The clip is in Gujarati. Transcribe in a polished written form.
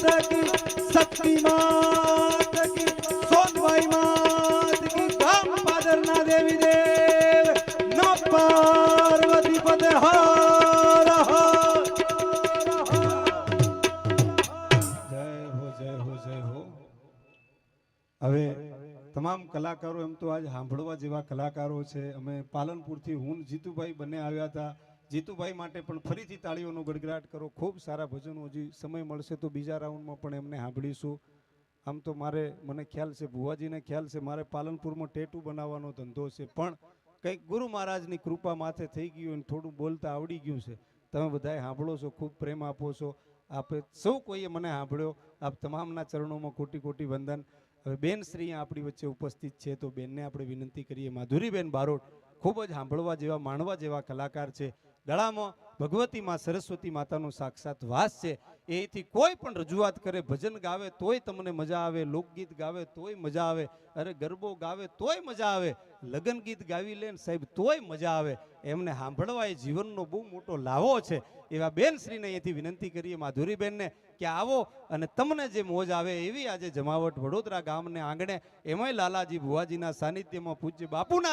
मात की, शक्ति मात की, सोनबाई मात की, गाम पादरना देवी देव नमः पार्वती पते हर हर। जय हो जय हो। હવે તમામ કલાકારો એમ તો આજ સાંભળવા જેવા કલાકારો છે। અમે પાલનપુરથી હું જીતુભાઈ બંને આવ્યા હતા। જીતુભાઈ માટે પણ ફરીથી તાળીઓનો ગડગડાટ કરો। ખૂબ સારા ભજનો, હજી સમય મળશે તો બીજા રાઉન્ડમાં પણ એમને સાંભળીશું। આમ તો મને ખ્યાલ છે, ભુવાજીને ખ્યાલ છે, મારે પાલનપુરમાં ટેટુ બનાવવાનો ધંધો છે, પણ કંઈક ગુરુ મહારાજની કૃપા માથે થઈ ગયું અને થોડું બોલતા આવડી ગયું છે। તમે બધાએ સાંભળો છો, ખૂબ પ્રેમ આપો છો। આપે સૌ કોઈએ મને સાંભળ્યો, આપ તમામના ચરણોમાં કોટી કોટી વંદન। હવે બેન શ્રી આપણી વચ્ચે ઉપસ્થિત છે, તો બેનને આપણે વિનંતી કરીએ। માધુરીબેન બારોટ ખૂબ જ સાંભળવા જેવા, માણવા જેવા કલાકાર છે। ગળામાં ભગવતી માં સરસ્વતી માતાનો સાક્ષાત વાસ છે। એથી કોઈ પણ રજૂઆત કરે, ભજન ગાવે તોય તમને મજા આવે, લોકગીત ગાવે તોય મજા આવે, અરે ગરબો ગાવે તોય મજા આવે, લગન ગીત ગાવી લે સાહેબ તોય મજા આવે। એમને સાંભળવા એ જીવનનો બહુ મોટો લાવો છે। એવા બેન શ્રીને અહીંથી વિનંતી કરીએ માધુરીબેનને કે આવો અને તમને જે મોજ આવે એવી આજે જમાવટ વડોદરા ગામને આંગણે, એમાંય લાલાજી ભુવાજીના સાનિધ્યમાં પૂજ્ય બાપુના